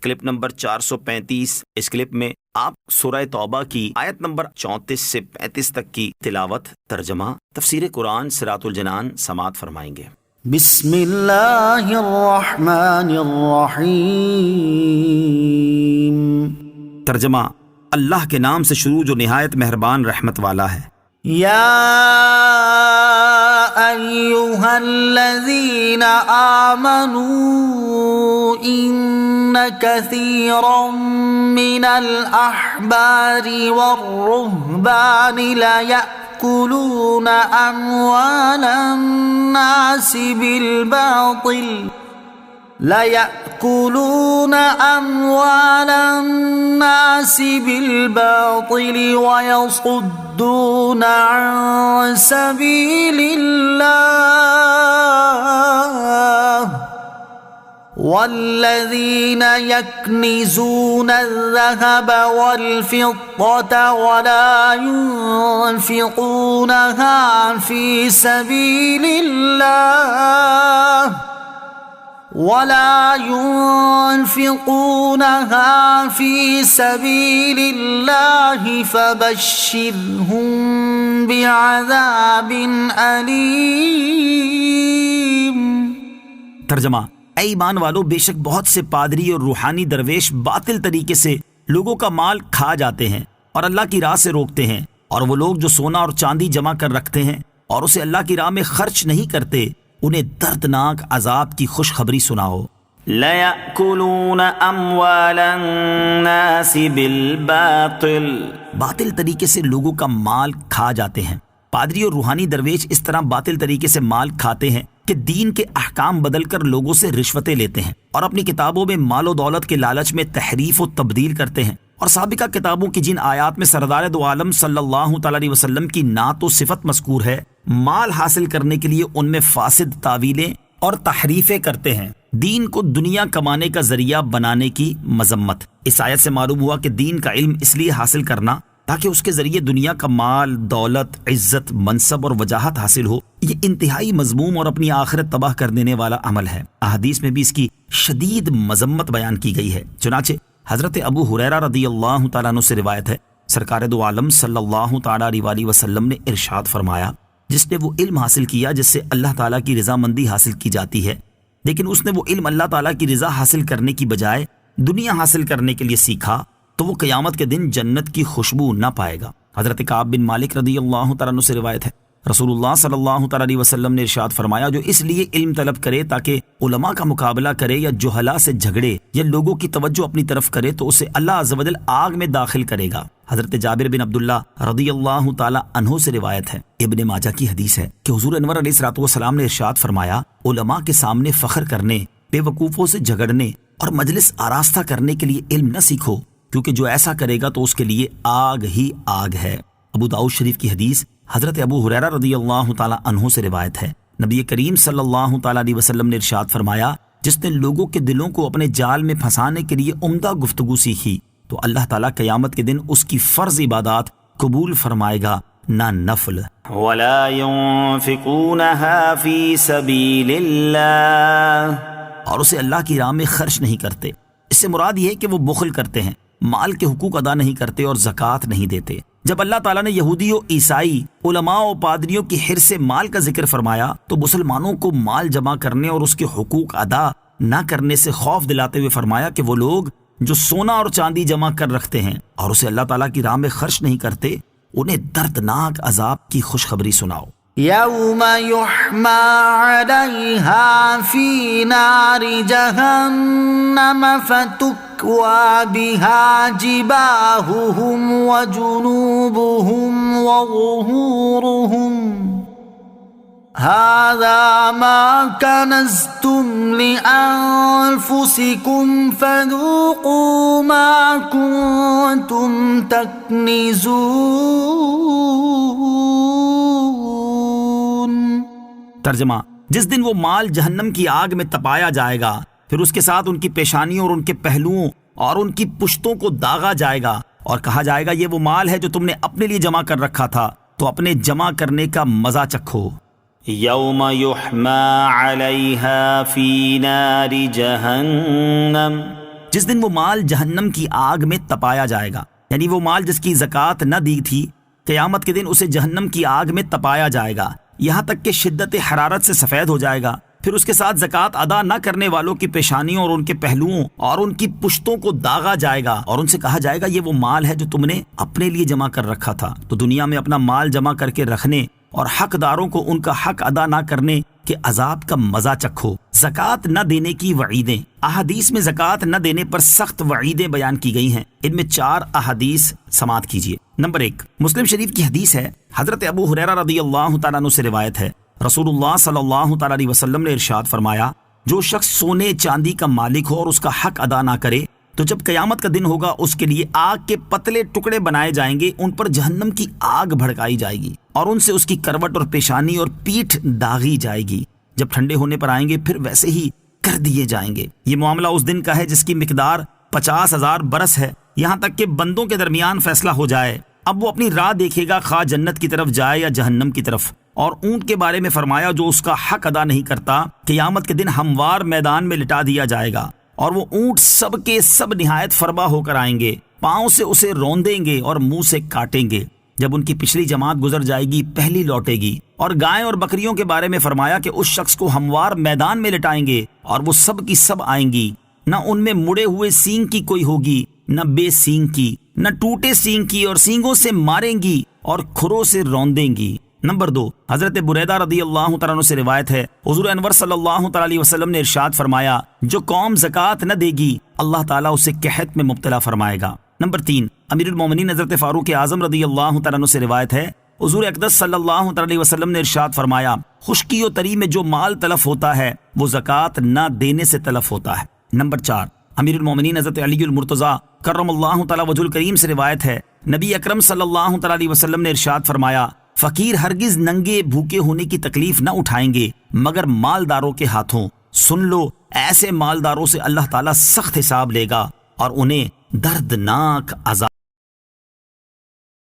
Clip number 435۔ اس clip میں آپ سورہ توبہ کی آیت نمبر 34 سے 35 تک کی تلاوت، ترجمہ، تفسیر قرآن صراط الجنان سماعت فرمائیں گے۔ بسم اللہ الرحمن الرحیم۔ ترجمہ، اللہ کے نام سے شروع جو نہایت مہربان رحمت والا ہے۔ یا ایہا الذین آمنوا ان کثیرا من الاحبار والرہبان لیأکلون اموال الناس بالباطل ويصدون عن سبيل الله والذين يكنزون الذهب والفضة ولا ينفقونها في سبيل الله فبشرهم بعذاب أليم۔ ترجمہ، اے ایمان والو، بے شک بہت سے پادری اور روحانی درویش باطل طریقے سے لوگوں کا مال کھا جاتے ہیں اور اللہ کی راہ سے روکتے ہیں، اور وہ لوگ جو سونا اور چاندی جمع کر رکھتے ہیں اور اسے اللہ کی راہ میں خرچ نہیں کرتے، انہیں دردناک عذاب کی خوشخبری سناؤ۔ لَيَأْكُلُونَ أَمْوَالَ النَّاسِ بِالْبَاطِلِ، باطل طریقے سے لوگوں کا مال کھا جاتے ہیں۔ پادری اور روحانی درویش اس طرح باطل طریقے سے مال کھاتے ہیں کہ دین کے احکام بدل کر لوگوں سے رشوتیں لیتے ہیں اور اپنی کتابوں میں مال و دولت کے لالچ میں تحریف و تبدیل کرتے ہیں، اور سابقہ کتابوں کی جن آیات میں سردار دو عالم صلی اللہ تعالی علیہ وسلم کی نعت و صفت مذکور ہے، مال حاصل کرنے کے لیے ان میں فاسد تعویلیں اور تحریفیں کرتے ہیں۔ دین کو دنیا کمانے کا ذریعہ بنانے کی مذمت۔ اس آیت سے معلوم ہوا کہ دین کا علم اس لیے حاصل کرنا تاکہ اس کے ذریعے دنیا کا مال، دولت، عزت، منصب اور وجاہت حاصل ہو، یہ انتہائی مذموم اور اپنی آخرت تباہ کر دینے والا عمل ہے۔ احادیث میں بھی اس کی شدید مذمت بیان کی گئی ہے۔ چنانچہ حضرت ابو ہریرہ رضی اللہ تعالیٰ عنہ سے روایت ہے، سرکار دو عالم صلی اللہ تعالیٰ علیہ وسلم نے ارشاد فرمایا، جس نے وہ علم حاصل کیا جس سے اللہ تعالیٰ کی رضامندی حاصل کی جاتی ہے، لیکن اس نے وہ علم اللہ تعالیٰ کی رضا حاصل کرنے کی بجائے دنیا حاصل کرنے کے لیے سیکھا، تو وہ قیامت کے دن جنت کی خوشبو نہ پائے گا۔ حضرت کعب بن مالک رضی اللہ تعالیٰ عنہ سے روایت ہے، رسول اللہ صلی اللہ تعالیٰ علیہ وسلم نے ارشاد فرمایا، جو اس لیے علم طلب کرے تاکہ علماء کا مقابلہ کرے یا جہلاء سے جھگڑے یا لوگوں کی توجہ اپنی طرف کرے، تو اسے اللہ عز و جل آگ میں داخل کرے گا۔ حضرت جابر بن عبداللہ رضی اللہ تعالیٰ عنہ سے روایت ہے، ابن ماجہ کی حدیث ہے کہ حضور انور علیہ الصلوۃ والسلام نے ارشاد فرمایا، علماء کے سامنے فخر کرنے، بے وقوفوں سے جھگڑنے اور مجلس آراستہ کرنے کے لیے علم نہ سیکھو، کیونکہ جو ایسا کرے گا تو اس کے لیے آگ ہی آگ ہے۔ ابو داؤد شریف کی حدیث حضرت ابو ہریرہ رضی اللہ تعالیٰ عنہ سے روایت ہے، نبی کریم صلی اللہ تعالیٰ علیہ وسلم نے ارشاد فرمایا، جس نے لوگوں کے دلوں کو اپنے جال میں پھنسانے کے لیے عمدہ گفتگو سیکھی تو اللہ تعالیٰ قیامت کے دن اس کی فرض عبادات قبول فرمائے گا، نہ نفل۔ وَلَا يُنفِقُونَهَا فِي سَبِيلِ اللَّهِ، اور اسے اللہ کی راہ میں خرچ نہیں کرتے۔ اس سے مراد یہ ہے کہ وہ بخل کرتے ہیں، مال کے حقوق ادا نہیں کرتے اور زکوٰۃ نہیں دیتے۔ جب اللہ تعالیٰ نے یہودی و عیسائی علماء و پادریوں کی حرص سے مال کا ذکر فرمایا تو مسلمانوں کو مال جمع کرنے اور اس کے حقوق ادا نہ کرنے سے خوف دلاتے ہوئے فرمایا کہ وہ لوگ جو سونا اور چاندی جمع کر رکھتے ہیں اور اسے اللہ تعالیٰ کی راہ میں خرچ نہیں کرتے، انہیں دردناک عذاب کی خوشخبری سناؤ۔ یوم یحمى علیہا فی نار جہنم فتکوی بہا جباہہم وجنوبہم وظہورہم هذا ما كنزتم لأنفسكم فذوقوا ما كنتم تكنزون۔ ترجمہ، جس دن وہ مال جہنم کی آگ میں تپایا جائے گا، پھر اس کے ساتھ ان کی پیشانیوں اور ان کے پہلوؤں اور ان کی پشتوں کو داغا جائے گا اور کہا جائے گا، یہ وہ مال ہے جو تم نے اپنے لیے جمع کر رکھا تھا، تو اپنے جمع کرنے کا مزہ چکھو۔ یوم یحمى علیہا فی نار جہنم، جس دن وہ مال جہنم کی آگ میں تپایا جائے گا، یعنی وہ مال جس کی زکوٰۃ نہ دی تھی، قیامت کے دن اسے جہنم کی آگ میں تپایا جائے گا یہاں تک کہ شدت حرارت سے سفید ہو جائے گا۔ پھر اس کے ساتھ زکوٰۃ ادا نہ کرنے والوں کی پیشانیوں اور ان کے پہلوؤں اور ان کی پشتوں کو داغا جائے گا اور ان سے کہا جائے گا یہ وہ مال ہے جو تم نے اپنے لیے جمع کر رکھا تھا۔ تو دنیا میں اپنا مال جمع کر کے رکھنے اور حقداروں کو ان کا حق ادا نہ کرنے کے عذاب کا مزہ چکھو۔ زکوٰۃ نہ دینے کی وعیدیں، احادیث میں زکوٰۃ نہ دینے پر سخت وعیدیں بیان کی گئی ہیں۔ ان میں 4 احادیث سماعت کیجیے۔ نمبر 1، مسلم شریف کی حدیث ہے، حضرت ابو ہریرہ رضی اللہ تعالیٰ عنہ سے روایت ہے، رسول اللہ صلی اللہ تعالیٰ علیہ وسلم نے ارشاد فرمایا، جو شخص سونے چاندی کا مالک ہو اور اس کا حق ادا نہ کرے تو جب قیامت کا دن ہوگا اس کے لیے آگ کے پتلے ٹکڑے بنائے جائیں گے، ان پر جہنم کی آگ بھڑکائی جائے گی اور ان سے اس کی کروٹ اور پیشانی اور پیٹھ داغی جائے گی۔ جب ٹھنڈے ہونے پر آئیں گے پھر ویسے ہی کر دیے جائیں گے۔ یہ معاملہ اس دن کا ہے جس کی مقدار 50,000 برس ہے، یہاں تک کہ بندوں کے درمیان فیصلہ ہو جائے۔ اب وہ اپنی راہ دیکھے گا، خواہ جنت کی طرف جائے یا جہنم کی طرف۔ اور اونٹ کے بارے میں فرمایا جو اس کا حق ادا نہیں کرتا، قیامت کے دن ہموار میدان میں لٹا دیا جائے گا اور وہ اونٹ سب کے سب نہایت فربا ہو کر آئیں گے، پاؤں سے اسے روندیں گے اور منہ سے کاٹیں گے۔ جب ان کی پچھلی جماعت گزر جائے گی پہلی لوٹے گی۔ اور گائے اور بکریوں کے بارے میں فرمایا کہ اس شخص کو ہموار میدان میں لٹائیں گے اور وہ سب کی سب آئیں گی، نہ ان میں مڑے ہوئے سینگ کی کوئی ہوگی نہ بے سینگ کی، نہ ٹوٹے سینگ کی، اور سینگوں سے ماریں گی اور کھروں سے روندیں گی۔ نمبر 2، حضرت بریدہ رضی اللہ تعالیٰ عنہ سے روایت ہے، حضور انور صلی اللہ تعالیٰ علیہ وسلم نے ارشاد فرمایا، جو قوم زکوٰۃ نہ دے گی اللہ تعالیٰ اسے قحط میں مبتلا فرمائے گا۔ نمبر 3، امیر المومنین حضرت فاروق اعظم رضی اللہ تعالیٰ عنہ سے روایت ہے، حضور اقدس صلی اللہ تعالیٰ علیہ وسلم نے ارشاد فرمایا، خشکی و تری میں جو مال تلف ہوتا ہے وہ زکوٰۃ نہ دینے سے تلف ہوتا ہے۔ نمبر 4، امیر المومنین حضرت علی المرتضیٰ کرم اللہ تعالیٰ وجہ الکریم سے روایت ہے، نبی اکرم صلی اللہ تعالیٰ علیہ وسلم نے ارشاد فرمایا، فقیر ہرگز ننگے بھوکے ہونے کی تکلیف نہ اٹھائیں گے مگر مالداروں کے ہاتھوں۔ سن لو، ایسے مالداروں سے اللہ تعالیٰ سخت حساب لے گا اور انہیں دردناک عذاب